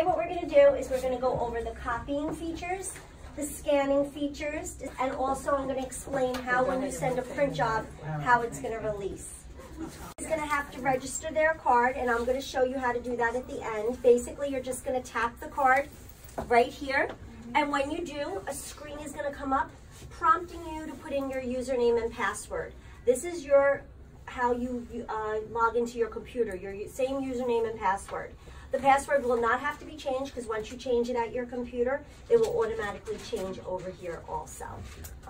What we're going to do is we're going to go over the copying features, the scanning features, and also I'm going to explain how when you send a print job, how it's going to release. It's going to have to register their card, and I'm going to show you how to do that at the end. Basically, you're just going to tap the card right here, and when you do, a screen is going to come up prompting you to put in your username and password. This is how you log into your computer, your same username and password. The password will not have to be changed because once you change it at your computer, it will automatically change over here also.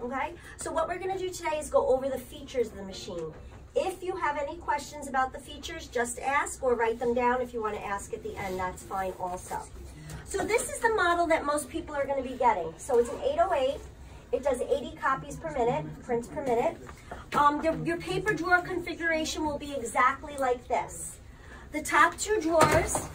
Okay? So what we're going to do today is go over the features of the machine. If you have any questions about the features, just ask or write them down. If you want to ask at the end, that's fine also. So this is the model that most people are going to be getting. So it's an 808. It does 80 copies per minute, prints per minute. Your paper drawer configuration will be exactly like this. The top two drawers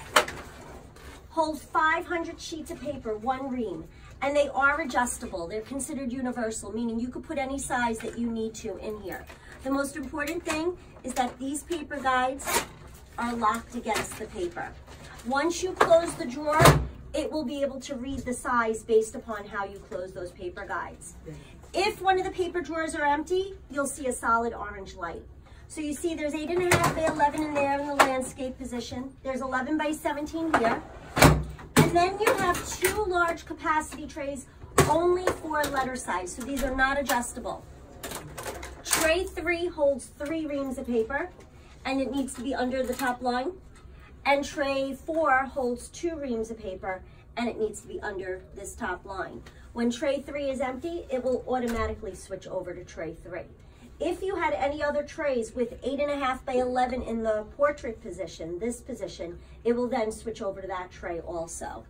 hold 500 sheets of paper, one ream, and they are adjustable. They're considered universal, meaning you could put any size that you need to in here. The most important thing is that these paper guides are locked against the paper. Once you close the drawer, it will be able to read the size based upon how you close those paper guides. If one of the paper drawers are empty, you'll see a solid orange light. So you see there's 8.5 by 11 in there in the landscape position. There's 11 by 17 here. And then you have two large capacity trays only for letter size. So these are not adjustable. Tray 3 holds 3 reams of paper and it needs to be under the top line. And tray 4 holds 2 reams of paper and it needs to be under this top line. When tray 3 is empty, it will automatically switch over to tray 3. If you had any other trays with 8.5 by 11 in the portrait position, this position, it will then switch over to that tray also.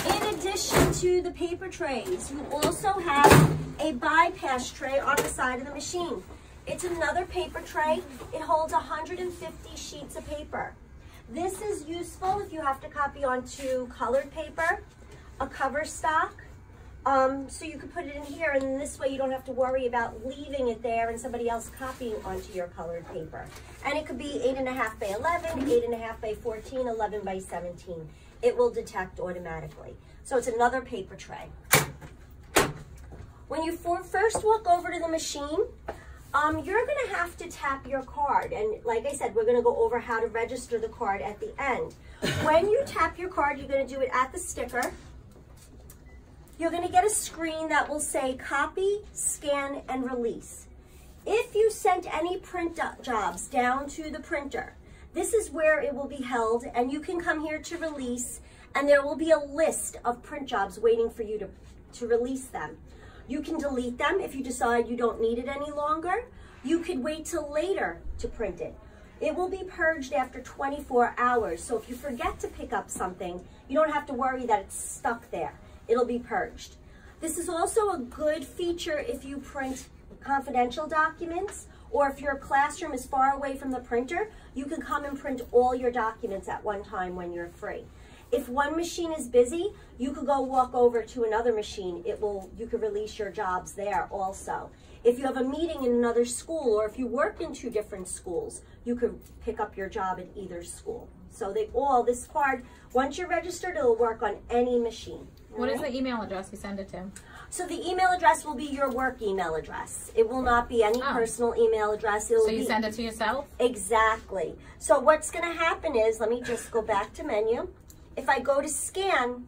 In addition to the paper trays, you also have a bypass tray on the side of the machine. It's another paper tray. It holds 150 sheets of paper. This is useful if you have to copy onto colored paper, a cover stock. So you could put it in here, and this way you don't have to worry about leaving it there and somebody else copying onto your colored paper. And it could be 8.5 by 11, 8.5 by 14, 11 by 17. It will detect automatically. So it's another paper tray. When you first walk over to the machine, you're going to have to tap your card. And like I said, we're going to go over how to register the card at the end. When you tap your card, you're going to do it at the sticker. You're going to get a screen that will say copy, scan, and release. If you sent any print jobs down to the printer, this is where it will be held, and you can come here to release, and there will be a list of print jobs waiting for you to release them. You can delete them if you decide you don't need it any longer. You could wait till later to print it. It will be purged after 24 hours, so if you forget to pick up something, you don't have to worry that it's stuck there. It'll be purged. This is also a good feature if you print confidential documents, or if your classroom is far away from the printer, you can come and print all your documents at one time when you're free. If one machine is busy, you could go walk over to another machine. You could release your jobs there also. If you have a meeting in another school, or if you work in 2 different schools, you could pick up your job at either school. So this card, once you're registered, it'll work on any machine. What is the email address you send it to? So the email address will be your work email address. It will not be any personal email address. So you send it to yourself? Exactly. So what's going to happen is, let me just go back to menu. If I go to scan,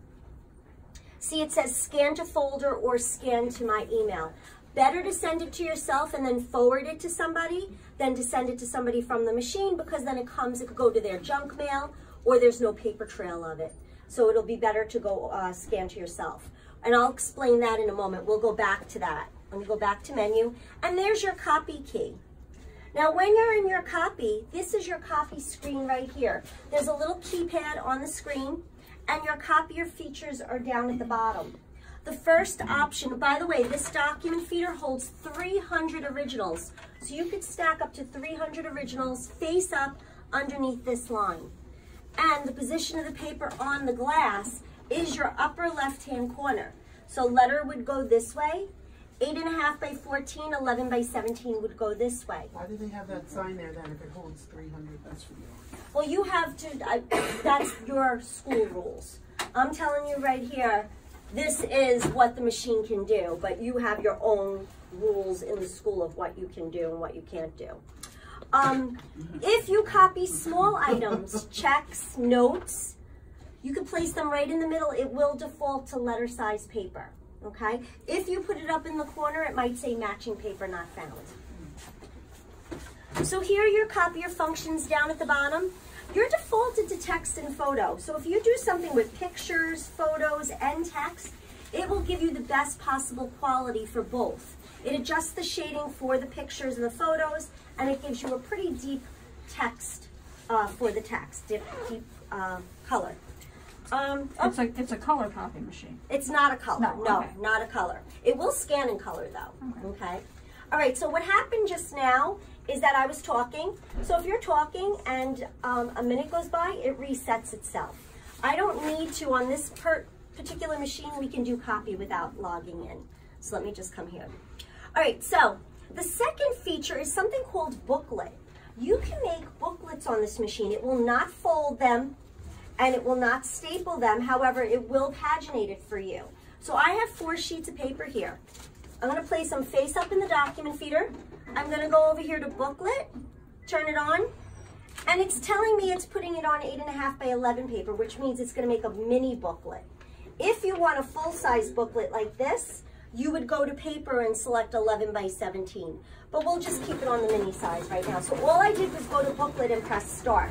see it says scan to folder or scan to my email. Better to send it to yourself and then forward it to somebody than to send it to somebody from the machine, because then it could go to their junk mail, or there's no paper trail of it. So it'll be better to go scan to yourself. And I'll explain that in a moment. We'll go back to that. Let me go back to menu. And there's your copy key. Now when you're in your copy, this is your copy screen right here. There's a little keypad on the screen, and your copier features are down at the bottom. The first option, by the way, this document feeder holds 300 originals. So you could stack up to 300 originals face up underneath this line. And the position of the paper on the glass is your upper left-hand corner. So letter would go this way, 8.5 by 14, 11 by 17 would go this way. Why do they have that sign there that if it holds 300, that's for you? Well, you have to, that's your school rules. I'm telling you right here, this is what the machine can do, but you have your own rules in the school of what you can do and what you can't do. If you copy small items, checks, notes, you can place them right in the middle. It will default to letter size paper, okay? If you put it up in the corner, it might say matching paper not found. So here are your copier functions down at the bottom. You're defaulted to text and photo. So if you do something with pictures, photos, and text, it will give you the best possible quality for both. It adjusts the shading for the pictures and the photos, and it gives you a pretty deep text for the text, deep color. It's a color copy machine. It's not a color. No, okay. not a color. It will scan in color though. Okay. All right. So what happened just now is that I was talking. So if you're talking and a minute goes by, it resets itself. I don't need to on this particular machine. We can do copy without logging in. So let me just come here. All right. So the second feature is something called booklet. You can make booklets on this machine. It will not fold them and it will not staple them. However, it will paginate it for you. So I have 4 sheets of paper here. I'm going to place them face up in the document feeder. I'm going to go over here to booklet, turn it on, and it's telling me it's putting it on 8.5 by 11 paper, which means it's going to make a mini booklet. If you want a full-size booklet like this, you would go to paper and select 11 by 17. But we'll just keep it on the mini size right now. So all I did was go to booklet and press start.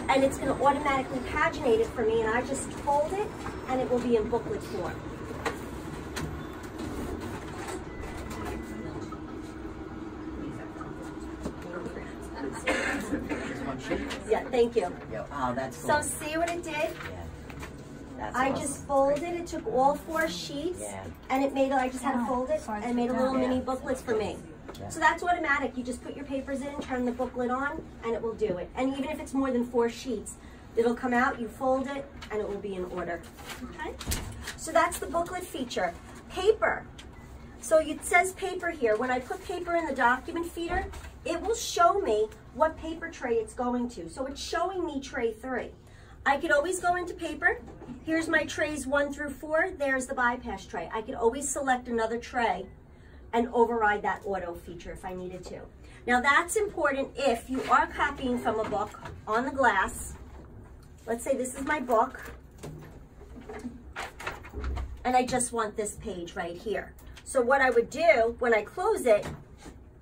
And it's going to automatically paginate it for me, and I just fold it, and it will be in booklet form. Yeah, thank you. Oh, that's cool. So see what it did? Yeah. That's I awesome. just folded, it took all 4 sheets, and it made, I just had to fold it, and it made a little mini booklets for me. Yeah. So that's automatic. You just put your papers in, turn the booklet on, and it will do it. And even if it's more than 4 sheets, it'll come out, you fold it, and it will be in order. Okay? So that's the booklet feature. Paper. So it says paper here. When I put paper in the document feeder, it will show me what paper tray it's going to. So it's showing me tray 3. I could always go into paper. Here's my trays 1 through 4. There's the bypass tray. I could always select another tray and override that auto feature if I needed to. Now that's important if you are copying from a book on the glass. Let's say this is my book, and I just want this page right here. So what I would do when I close it,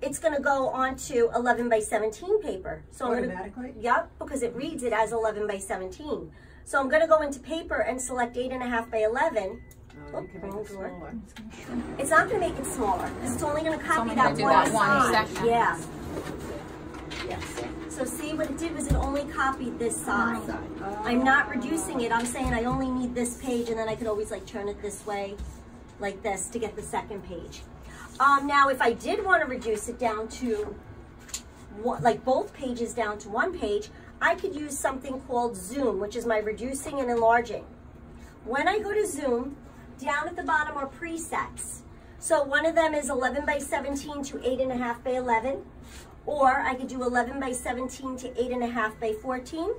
it's going to go onto 11 by 17 paper. So automatically? Yep, because it reads it as 11 by 17. So I'm going to go into paper and select 8.5 by 11. You can make it smaller. It's not going to make it smaller because it's only going to copy only that gonna do one that one side. section. Yeah. Yes. So see what it did was it only copied this side. I'm not reducing it. I'm saying I only need this page, and then I could always like turn it this way, like this, to get the second page. Now, if I did want to reduce it down to like both pages down to 1 page, I could use something called Zoom, which is my reducing and enlarging. When I go to Zoom, down at the bottom are presets. So one of them is 11 by 17 to 8.5 by 11, or I could do 11 by 17 to 8.5 by 14,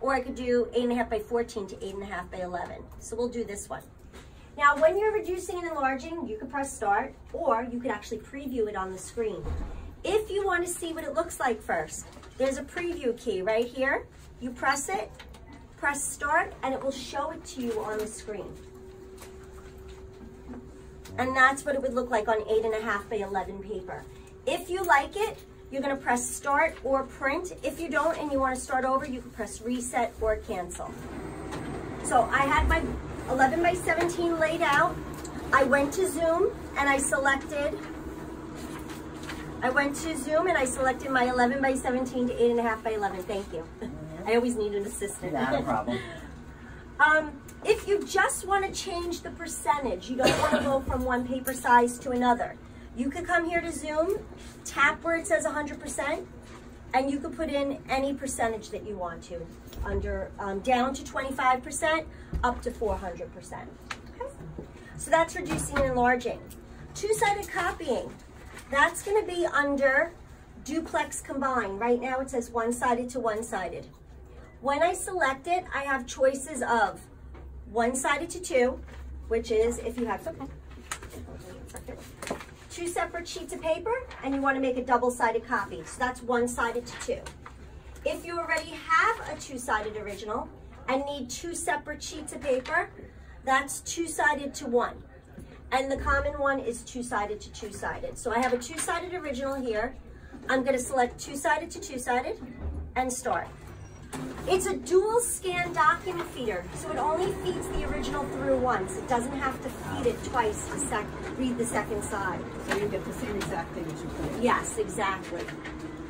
or I could do 8.5 by 14 to 8.5 by 11. So we'll do this one. Now, when you're reducing and enlarging, you could press start, or you could actually preview it on the screen. If you want to see what it looks like first, there's a preview key right here. You press it, press start, and it will show it to you on the screen. And that's what it would look like on 8.5 by 11 paper. If you like it, you're going to press start or print. If you don't and you want to start over, you can press reset or cancel. So I had my 11 by 17 laid out. I went to Zoom and I selected my 11 by 17 to 8.5 by 11. Thank you. I always need an assistant. Not a problem. If you just want to change the percentage, you don't want to go from one paper size to another, you could come here to Zoom, tap where it says 100%, and you could put in any percentage that you want to, under down to 25%, up to 400%. Okay? So that's reducing and enlarging. Two-sided copying. That's going to be under duplex combine. Right now it says one-sided to one-sided. When I select it, I have choices of one-sided to two, which is if you have two separate sheets of paper and you want to make a double-sided copy. So that's one-sided to two. If you already have a two-sided original and need two separate sheets of paper, that's two-sided to one. And the common one is two-sided to two-sided. So I have a two-sided original here. I'm going to select two-sided to two-sided and start. It's a dual scan document feeder, so it only feeds the original through once. It doesn't have to feed it twice to read the second side. So you get the same exact thing as you put. Yes, exactly.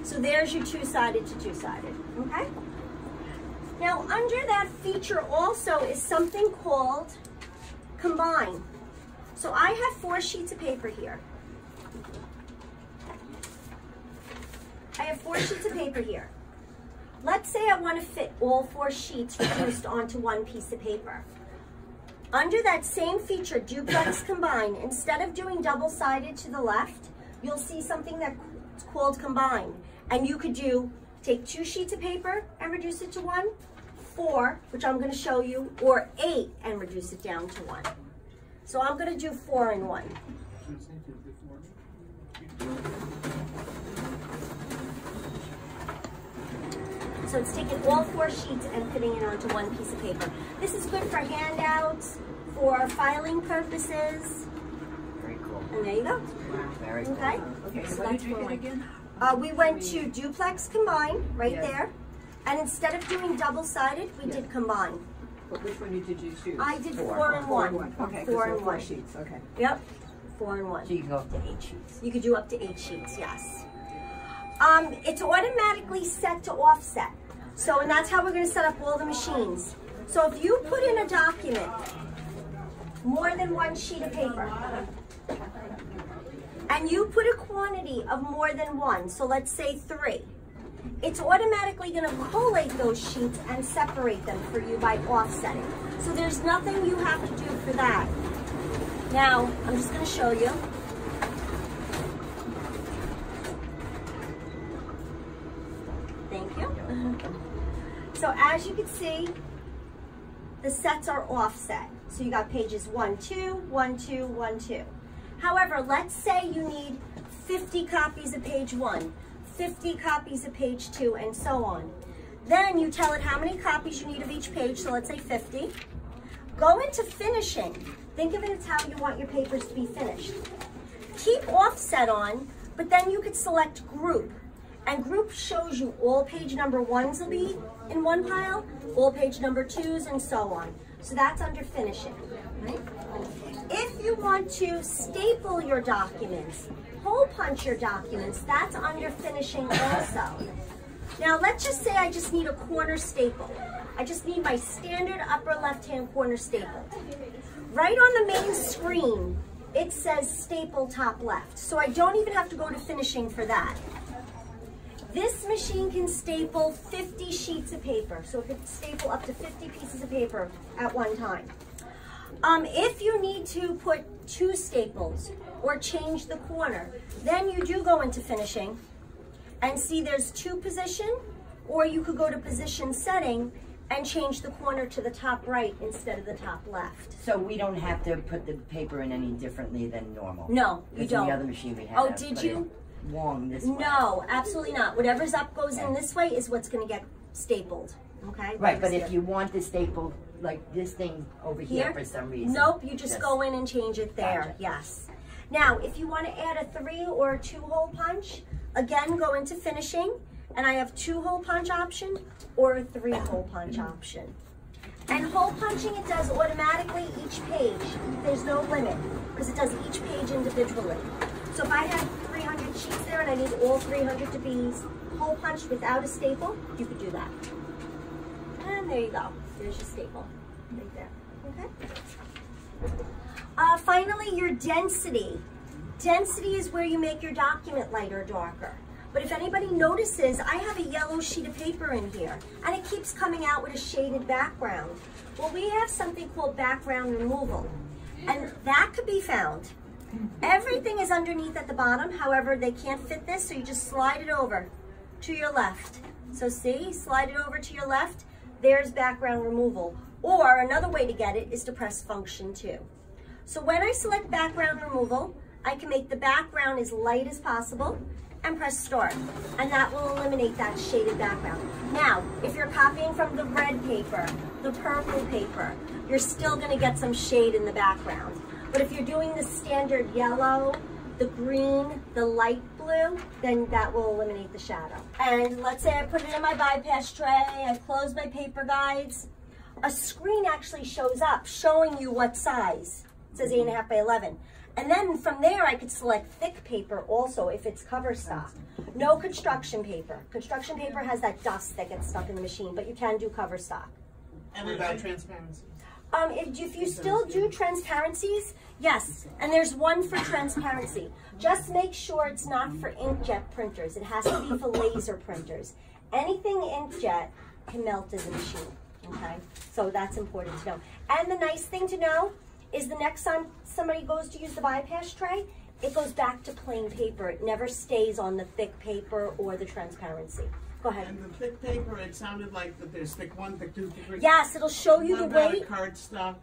So there's your two-sided to two-sided, okay? Now under that feature also is something called combine. So I have 4 sheets of paper here. I have 4 sheets of paper here. Let's say I want to fit all 4 sheets reduced onto one piece of paper. Under that same feature, duplex combine, instead of doing double-sided to the left, you'll see something that's called combine. And you could take 2 sheets of paper and reduce it to 1, 4, which I'm going to show you, or 8 and reduce it down to 1. So I'm going to do 4 in 1. So it's taking all 4 sheets and fitting it onto one piece of paper. This is good for handouts, for filing purposes. Very cool. And there you go. Very cool. Okay? Okay, So so what that's did you one. get again? We went to duplex combine right Yes. there. And instead of doing double-sided, we did combine. But which one did you choose? I did 4. 4 in 1. Okay, 4 in 4 1. sheets, okay. Yep. 4 in 1. So you can go up to 8 sheets. You could do up to 8 sheets, yes. It's automatically set to offset. So, and that's how we're going to set up all the machines. So if you put in a document, more than 1 sheet of paper, and you put a quantity of more than 1, so let's say 3, it's automatically going to collate those sheets and separate them for you by offsetting. So there's nothing you have to do for that. Now, I'm just going to show you. Thank you. So as you can see, the sets are offset. So you got pages 1, 2, 1, 2, 1, 2. However, let's say you need 50 copies of page 1, 50 copies of page 2, and so on. Then you tell it how many copies you need of each page, so let's say 50. Go into finishing. Think of it as how you want your papers to be finished. Keep offset on, but then you could select group. And group shows you all page number 1s will be in one pile, all page number 2s, and so on. So that's under finishing. Right? If you want to staple your documents, hole punch your documents, that's under finishing also. Now let's just say I just need a corner staple. I just need my standard upper left-hand corner staple. Right on the main screen, it says staple top left. So I don't even have to go to finishing for that. This machine can staple 50 sheets of paper. So it can staple up to 50 pieces of paper at one time. If you need to put 2 staples or change the corner, then you do go into finishing and see there's 2 position, or you could go to position setting and change the corner to the top right instead of the top left. So we don't have to put the paper in any differently than normal? No, you Because don't. in the other machine we had Oh, to did put you? it long this way. No, absolutely not. Whatever's up goes in this way is what's going to get stapled. Okay? Right, but if you want the staple, like this thing over here Here? for some reason. Nope, you just go in and change it there. Gotcha. Yes. Now, if you want to add a 3 or a 2 hole punch, again, go into finishing, and I have 2 hole punch option or a 3 hole punch option. And hole punching, it does automatically each page. There's no limit because it does each page individually. So if I have 300 sheets there and I need all 300 to be hole punched without a staple, you could do that. And there you go. There's your staple right there. Okay. Finally, your density. Density is where you make your document lighter or darker. But if anybody notices, I have a yellow sheet of paper in here, and it keeps coming out with a shaded background. Well, we have something called background removal, and that could be found Everything is underneath at the bottom. However, they can't fit this, so you just slide it over to your left. So see, slide it over to your left. There's background removal. Or another way to get it is to press function 2. So when I select background removal, I can make the background as light as possible and press start. And that will eliminate that shaded background. Now, if you're copying from the red paper, the purple paper, you're still gonna get some shade in the background. But if you're doing the standard yellow, the green, the light blue, then that will eliminate the shadow. And let's say I put it in my bypass tray, I close my paper guides. A screen actually shows up showing you what size. It says 8.5 by 11. And then from there I could select thick paper also if it's cover stock. No construction paper. Construction paper has that dust that gets stuck in the machine, but you can do cover stock. And what about transparency? If you still do transparencies, yes, and there's one for transparency. Just make sure it's not for inkjet printers. It has to be for laser printers. Anything inkjet can melt in the machine, okay? So that's important to know. And the nice thing to know is the next time somebody goes to use the bypass tray, it goes back to plain paper. It never stays on the thick paper or the transparency. Go ahead. And the thick paper, it sounded like that there's thick 1, thick 2, thick 3. Yes, it'll show you the What weight. about a cardstock?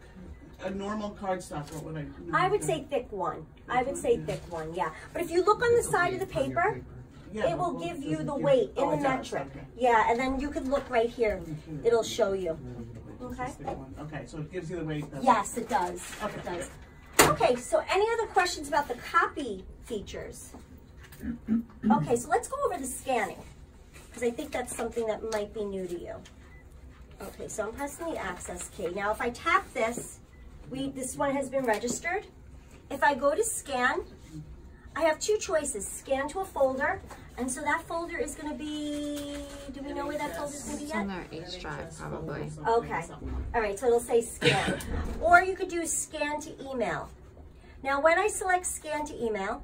A normal cardstock, what would I do? I would say thick 1. I would say thick 1, yeah. But if you look on the side of the paper, it will give you the weight in the metric. Yeah, and then you can look right here. It'll show you. Okay? Okay, so it gives you the weight. Yes, it does. It does. Okay, so any other questions about the copy features? Okay, so let's go over the scanning, because I think that's something that might be new to you. Okay, so I'm pressing the access key. Now, if I tap this, this one has been registered. If I go to scan, I have 2 choices, scan to a folder, and so that folder is going to be, do we know where that folder is going to be yet? It's on their H drive, probably. Okay, all right, so it'll say scan. Or you could do scan to email. Now, when I select scan to email,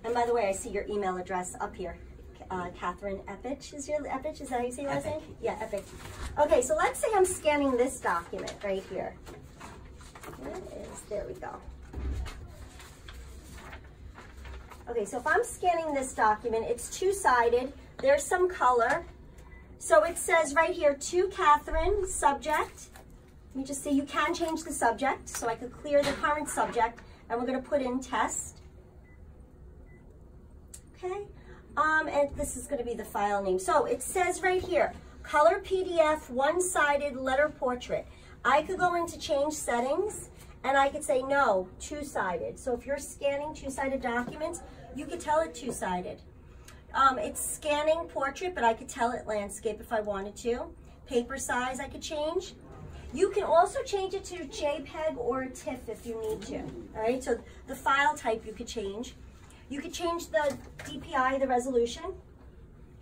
and by the way, I see your email address up here. Catherine Epich is your Epich? Is that how you say your last name? Yeah, Epich. Okay, so let's say I'm scanning this document right here. Where is, there we go. Okay, so if I'm scanning this document, it's 2-sided. There's some color. So it says right here, to Catherine, subject. Let me just say, you can change the subject. So I could clear the current subject, and we're going to put in test. Okay. And this is going to be the file name. So it says right here, color PDF, 1-sided letter portrait. I could go into change settings and I could say no, 2-sided. So if you're scanning 2-sided documents, you could tell it 2-sided. It's scanning portrait, but I could tell it landscape if I wanted to. Paper size I could change. You can also change it to JPEG or TIFF if you need to. All right, so the file type you could change. You could change the DPI, the resolution.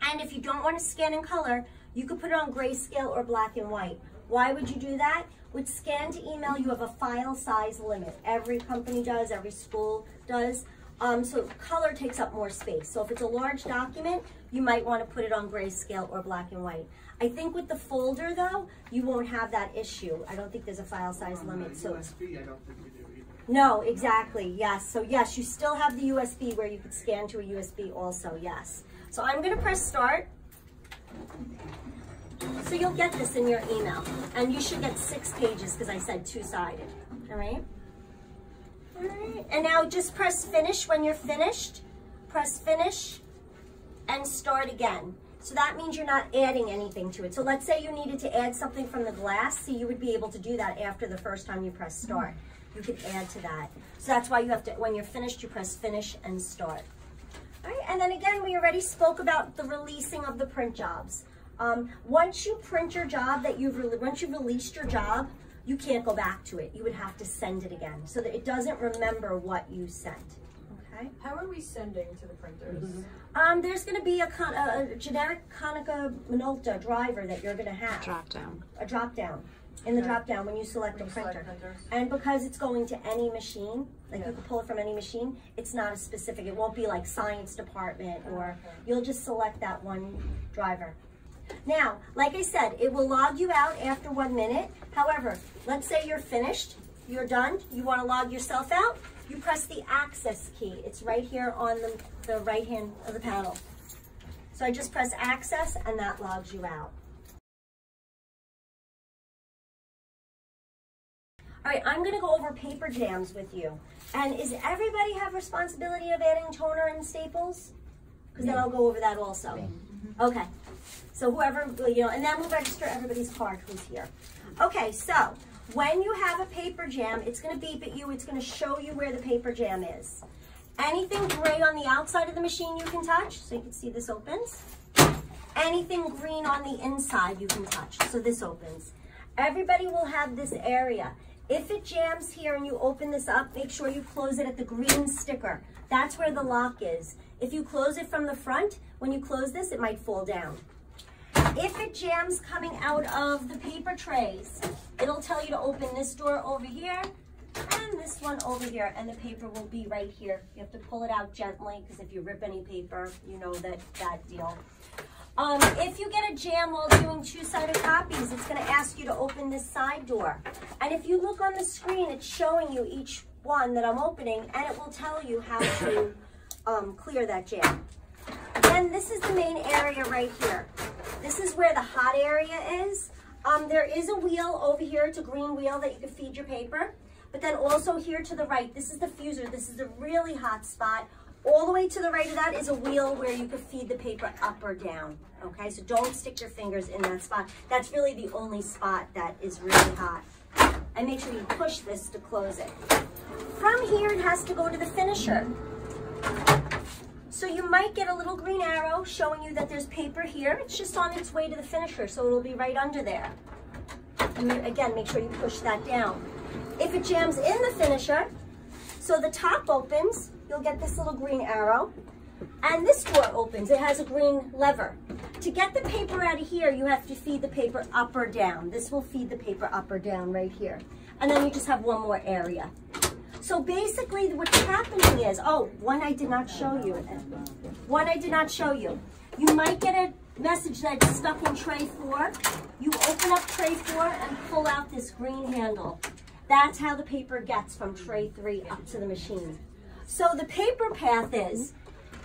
And if you don't want to scan in color, you could put it on grayscale or black and white. Why would you do that? With scan to email, you have a file size limit. Every company does, every school does. So color takes up more space. So if it's a large document, you might want to put it on grayscale or black and white. I think with the folder though, you won't have that issue. I don't think there's a file size limit. So USB, I don't think we do either. No, exactly, yes. So yes, you still have the USB where you could scan to a USB also, yes. So I'm gonna press start. So you'll get this in your email. And you should get 6 pages because I said 2-sided, all right? All right, and now just press finish when you're finished. Press finish and start again. So that means you're not adding anything to it. So let's say you needed to add something from the glass. See, you would be able to do that after the first time you press start. You could add to that. So that's why you have to, when you're finished, you press finish and start. All right, and then again, we already spoke about the releasing of the print jobs. Once you print your job, once you've released your job, you can't go back to it. You would have to send it again so that it doesn't remember what you sent. Okay. How are we sending to the printers? There's going to be a generic Konica Minolta driver that you're going to have. Drop down. A drop down. In the drop down when you select a printer. And because it's going to any machine, like you can pull it from any machine, it's not a specific, it won't be like science department or you'll just select that one driver. Now, like I said, it will log you out after 1 minute. However, let's say you're finished you're done, you want to log yourself out, you press the access key. It's right here on the right hand of the panel. So I just press access and that logs you out. All right, I'm gonna go over paper jams with you. And is everybody have responsibility of adding toner and staples? Because then I'll go over that also. Okay, so whoever, and then we'll register everybody's card who's here. Okay, so when you have a paper jam, it's gonna beep at you, it's gonna show you where the paper jam is. Anything gray on the outside of the machine you can touch, so you can see this opens. Anything green on the inside you can touch, so this opens. Everybody will have this area. If it jams here and you open this up, make sure you close it at the green sticker. That's where the lock is. If you close it from the front, when you close this, it might fall down. If it jams coming out of the paper trays, it'll tell you to open this door over here and this one over here, and the paper will be right here. You have to pull it out gently, because if you rip any paper, you know that deal. If you get a jam while doing two-sided copies, it's going to ask you to open this side door. And if you look on the screen, it's showing you each one that I'm opening, and it will tell you how to clear that jam. Then this is the main area right here. This is where the hot area is. There is a wheel over here. It's a green wheel that you can feed your paper. But then also here to the right, this is the fuser. This is the really hot spot. All the way to the right of that is a wheel where you could feed the paper up or down, okay? So don't stick your fingers in that spot. That's really the only spot that is really hot. And make sure you push this to close it. From here, it has to go to the finisher. So you might get a little green arrow showing you that there's paper here. It's just on its way to the finisher, so it'll be right under there. And again, make sure you push that down. If it jams in the finisher, so the top opens, you'll get this little green arrow, and this door opens. It has a green lever. To get the paper out of here, you have to feed the paper up or down. This will feed the paper up or down right here. And then you just have one more area. So basically what's happening is, one I did not show you. One I did not show you. You might get a message that's stuck in tray 4. You open up tray 4 and pull out this green handle. That's how the paper gets from tray 3 up to the machine. So the paper path is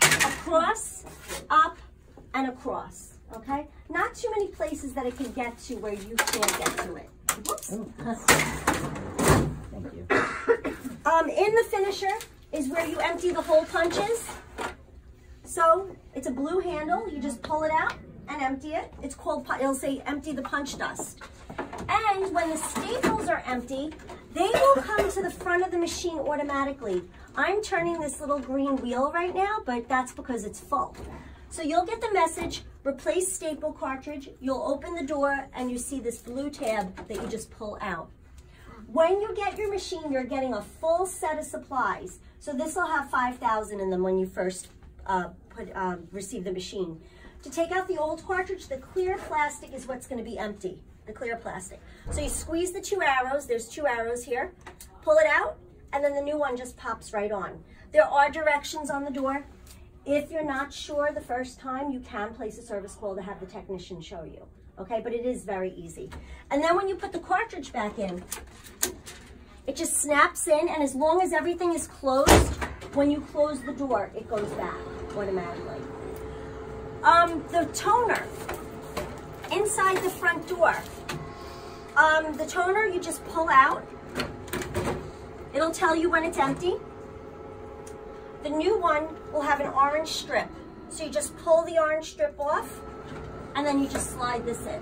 across, up, and across, okay? Not too many places that it can get to where you can't get to it. Whoops. Thank you. In the finisher is where you empty the hole punches. So it's a blue handle. You just pull it out and empty it. It's called, it'll say empty the punch dust. And when the staples are empty, they will come to the front of the machine automatically. I'm turning this little green wheel right now, but that's because it's full. So you'll get the message, replace staple cartridge. You'll open the door and you see this blue tab that you just pull out. When you get your machine, you're getting a full set of supplies. So this will have 5,000 in them when you first receive the machine. To take out the old cartridge, the clear plastic is what's going to be empty, the clear plastic. So you squeeze the 2 arrows, there's 2 arrows here, pull it out, and then the new one just pops right on. There are directions on the door. If you're not sure the first time, you can place a service call to have the technician show you, okay? But it is very easy. And then when you put the cartridge back in, it just snaps in, and as long as everything is closed, when you close the door, it goes back automatically. The toner inside the front door. The toner you just pull out. It'll tell you when it's empty. The new one will have an orange strip. So you just pull the orange strip off, and then you just slide this in.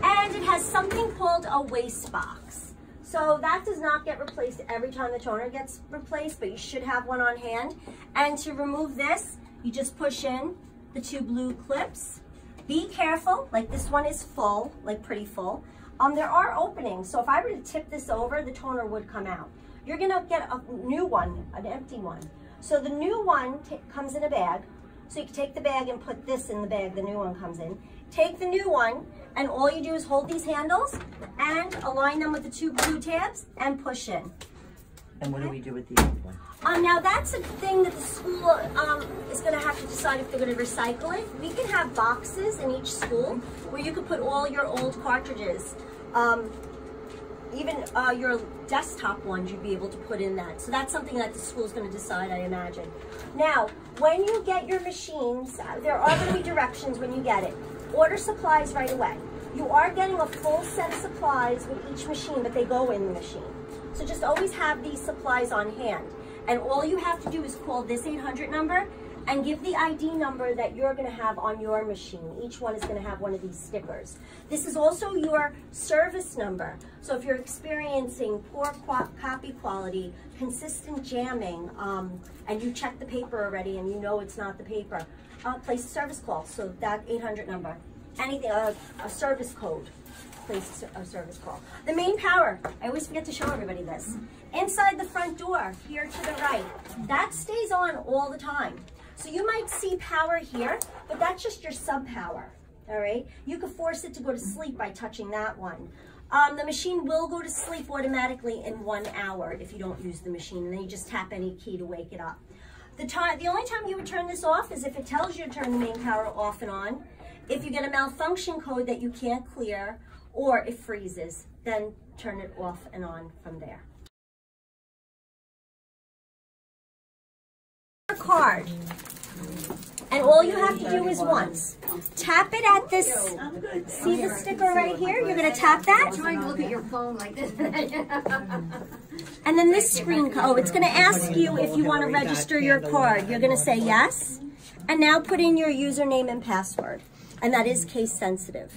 And it has something called a waste box. So that does not get replaced every time the toner gets replaced, but you should have one on hand. And to remove this, you just push in the 2 blue clips. Be careful, like this one is full, like pretty full. There are openings, so if I were to tip this over, the toner would come out. You're gonna get a new one, an empty one. So the new one comes in a bag. So you can take the bag and put this in the bag the new one comes in. Take the new one, and all you do is hold these handles and align them with the 2 blue tabs and push in. And what do we do with the old one? Now that's a thing that the school is going to have to decide if they're going to recycle it. We can have boxes in each school where you can put all your old cartridges. even your desktop ones, you'd be able to put in that. So that's something that the school's going to decide, I imagine. Now, when you get your machines, there are going to be directions when you get it. Order supplies right away. You are getting a full set of supplies with each machine, but they go in the machine. So just always have these supplies on hand. And all you have to do is call this 800 number and give the ID number that you're going to have on your machine. Each one is going to have one of these stickers. This is also your service number. So if you're experiencing poor copy quality, consistent jamming, and you check the paper already and you know it's not the paper, place a service call. So that 800 number. Anything, a service code, place a service call. The main power, I always forget to show everybody this. Inside the front door, here to the right, that stays on all the time. So you might see power here, but that's just your sub power, all right? You could force it to go to sleep by touching that one. The machine will go to sleep automatically in 1 hour if you don't use the machine, and then you just tap any key to wake it up. The only time you would turn this off is if it tells you to turn the main power off and on. If you get a malfunction code that you can't clear, or it freezes, then turn it off and on from there. Card, and all you have to do is once tap it at this. See the sticker right here? You're going to tap that. I'm trying to look at your phone like this. And then this screen, it's going to ask you if you want to register your card. You're going to say yes, and now put in your username and password, and that is case sensitive.